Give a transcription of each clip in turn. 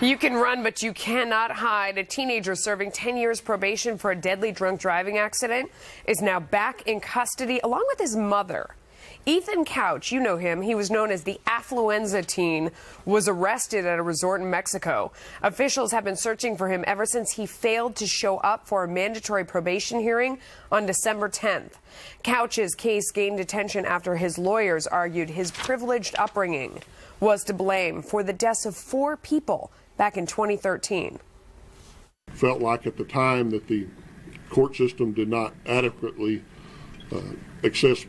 You can run, but you cannot hide. A teenager serving 10 years probation for a deadly drunk driving accident is now back in custody along with his mother. Ethan Couch, you know him, he was known as the Affluenza teen, was arrested at a resort in Mexico. Officials have been searching for him ever since he failed to show up for a mandatory probation hearing on December 10th. Couch's case gained attention after his lawyers argued his privileged upbringing was to blame for the deaths of 4 people back in 2013. Felt like at the time that the court system did not adequately assess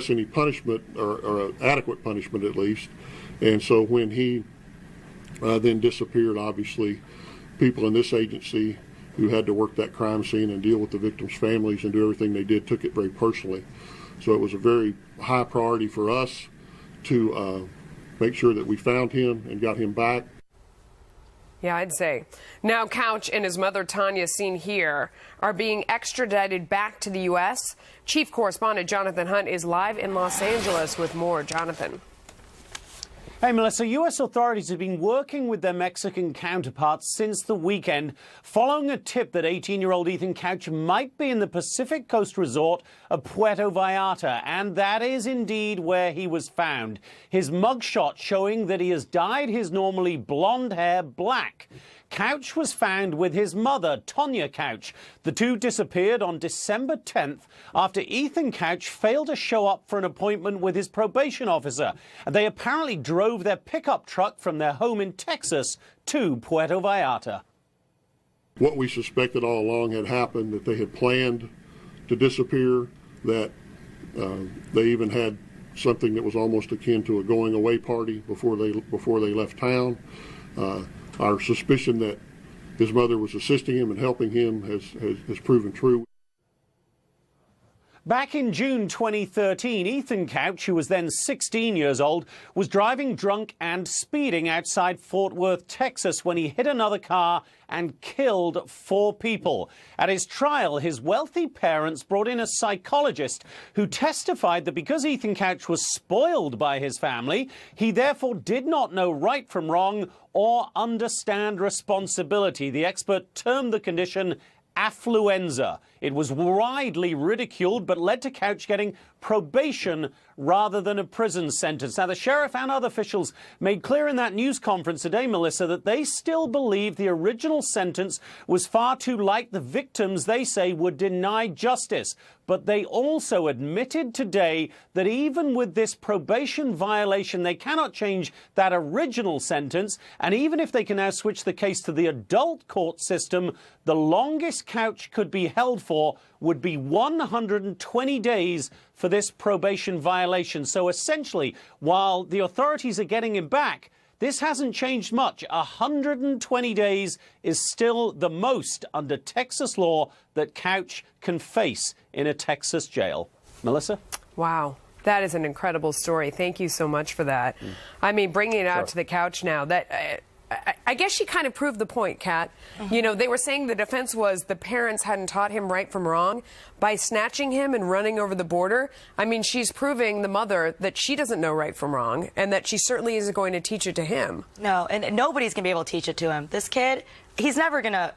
any punishment or adequate punishment at least. And so when he then disappeared, obviously people in this agency who had to work that crime scene and deal with the victims' families and do everything they did took it very personally. So it was a very high priority for us to make sure that we found him and got him back. Yeah, I'd say. Now Couch and his mother, Tanya, seen here, are being extradited back to the U.S. Chief Correspondent Jonathan Hunt is live in Los Angeles with more. Jonathan. Hey, Melissa, U.S. authorities have been working with their Mexican counterparts since the weekend, following a tip that 18-year-old Ethan Couch might be in the Pacific Coast resort of Puerto Vallarta, and that is indeed where he was found. His mugshot showing that he has dyed his normally blonde hair black. Couch was found with his mother, Tanya Couch. The two disappeared on December 10th after Ethan Couch failed to show up for an appointment with his probation officer. They apparently drove their pickup truck from their home in Texas to Puerto Vallarta. What we suspected all along had happened, that they had planned to disappear, that they even had something that was almost akin to a going away party before they left town. Our suspicion that his mother was assisting him and helping him has proven true. Back in June 2013, Ethan Couch, who was then 16 years old, was driving drunk and speeding outside Fort Worth, Texas, when he hit another car and killed 4 people. At his trial, his wealthy parents brought in a psychologist who testified that because Ethan Couch was spoiled by his family, he therefore did not know right from wrong or understand responsibility. The expert termed the condition Affluenza. It was widely ridiculed, but led to Couch getting probation rather than a prison sentence. Now, the sheriff and other officials made clear in that news conference today, Melissa, that they still believe the original sentence was far too light. The victims, they say, were denied justice. But they also admitted today that even with this probation violation, they cannot change that original sentence. And even if they can now switch the case to the adult court system, the longest Couch could be held for would be 120 days for this probation violation. So essentially, while the authorities are getting him back, this hasn't changed much. 120 days is still the most under Texas law that Couch can face in a Texas jail. Melissa? Wow. That is an incredible story. Thank you so much for that. I mean, bringing it out to the Couch now, that I guess she kind of proved the point, Kat. You know, they were saying the defense was the parents hadn't taught him right from wrong by snatching him and running over the border. I mean, she's proving, the mother, that she doesn't know right from wrong and that she certainly isn't going to teach it to him. No, and nobody's going to be able to teach it to him. This kid, he's never going to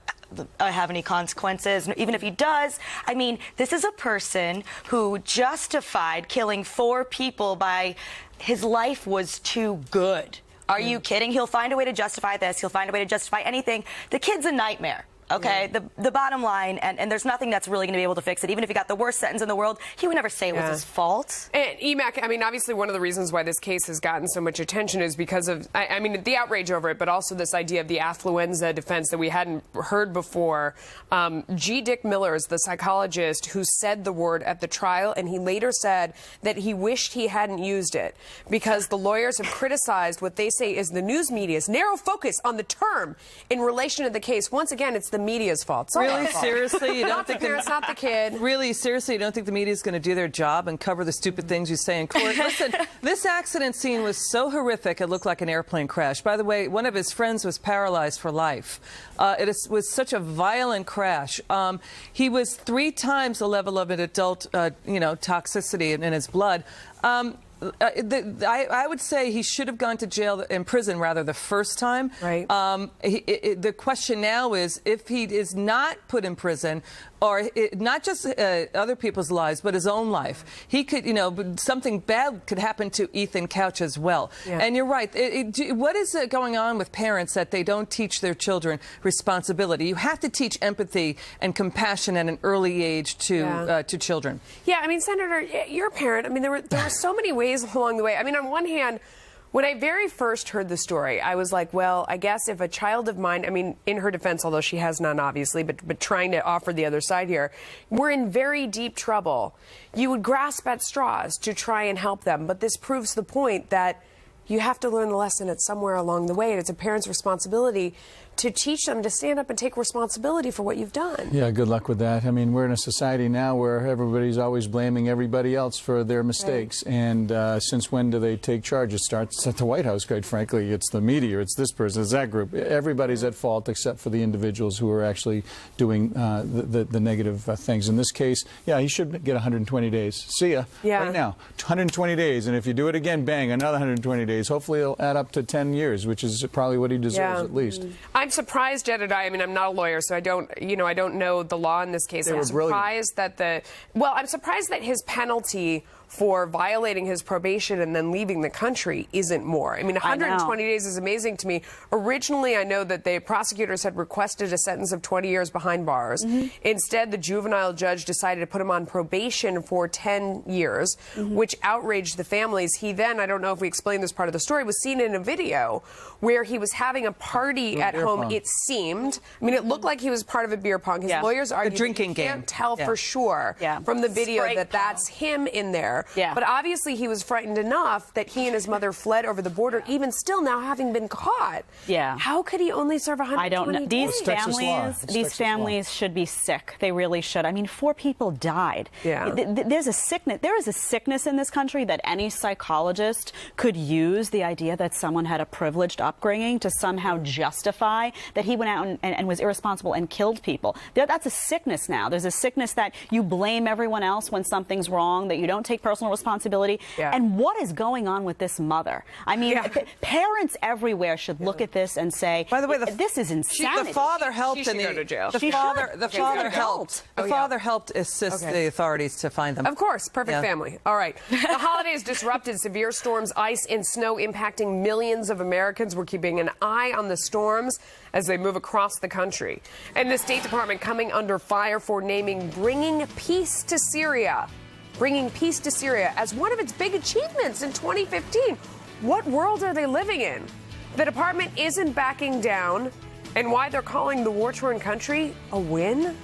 have any consequences. Even if he does, I mean, this is a person who justified killing 4 people by his life was too good. Are you kidding? He'll find a way to justify this. He'll find a way to justify anything. The kid's a nightmare. Okay, the bottom line, and there's nothing that's really going to be able to fix it. Even if he got the worst sentence in the world, he would never say it was his fault. And EMAC, I mean, obviously one of the reasons why this case has gotten so much attention is because of, I mean, the outrage over it, but also this idea of the Affluenza defense that we hadn't heard before. G. Dick Miller is the psychologist who said the word at the trial, and he later said that he wished he hadn't used it because the lawyers have criticized what they say is the news media's narrow focus on the term in relation to the case. Once again, it's the media's fault. Really, seriously, you don't not think the parents, not the kid. Really, seriously, you don't think the media is going to do their job and cover the stupid things you say in court? Listen, this accident scene was so horrific, it looked like an airplane crash. By the way, one of his friends was paralyzed for life. Was such a violent crash. He was 3 times the level of an adult, toxicity in his blood. I would say he should have gone to jail, in prison rather, the first time. Right. The question now is, if he is not put in prison, or not just other people's lives, but his own life, he could, something bad could happen to Ethan Couch as well. Yeah. And you're right. What is going on with parents that they don't teach their children responsibility? You have to teach empathy and compassion at an early age to children. Yeah, I mean, Senator, you're a parent. I mean, there were so many ways along the way. I mean, on one hand, when I very first heard the story, I was like, well, I guess if a child of mine, I mean, in her defense, although she has none, obviously, but trying to offer the other side here, we're in very deep trouble. You would grasp at straws to try and help them. But this proves the point that you have to learn the lesson at somewhere along the way. And it's a parent's responsibility to teach them to stand up and take responsibility for what you've done. Yeah, good luck with that. I mean, we're in a society now where everybody's always blaming everybody else for their mistakes. Right. And since when do they take charge? It starts at the White House, quite frankly. It's the media, it's this person, it's that group. Everybody's at fault except for the individuals who are actually doing the negative things. In this case, yeah, he should get 120 days. See ya. Yeah. Right now. 120 days. And if you do it again, bang, another 120 days. Hopefully it'll add up to 10 years, which is probably what he deserves at least. I'm surprised, Jedediah. I mean, I'm not a lawyer, so I don't know the law in this case. I'm surprised that I'm surprised that his penalty for violating his probation and then leaving the country isn't more. I mean, 120 days is amazing to me. Originally, I know that the prosecutors had requested a sentence of 20 years behind bars. Instead, the juvenile judge decided to put him on probation for 10 years, which outraged the families. He then, I don't know if we explained this part of the story, was seen in a video where he was having a party at home, it seemed. I mean, it looked like he was part of a beer pong. His lawyers argued a drinking that you can't game. tell for sure from the video that that's him in there. Yeah. But obviously he was frightened enough that he and his mother fled over the border, even still now having been caught. Yeah. How could he only serve 120 I don't know. These families should be sick. They really should. I mean, 4 people died. Yeah. There's a sickness. There is a sickness in this country that any psychologist could use the idea that someone had a privileged upbringing to somehow justify that he went out and was irresponsible and killed people. That's a sickness now. There's a sickness that you blame everyone else when something's wrong, that you don't take personal responsibility. And what is going on with this mother? I mean, parents everywhere should look at this and say, by the way, this is insanity. The father helped. She should go to jail. The father helped. The father helped assist the authorities to find them. Of course, perfect family. All right. The holidays disrupted, severe storms, ice, and snow impacting millions of Americans. We're keeping an eye on the storms as they move across the country. And the State Department coming under fire for naming Bringing Peace to Syria as one of its big achievements in 2015. What world are they living in? The department isn't backing down, and why they're calling the war-torn country a win?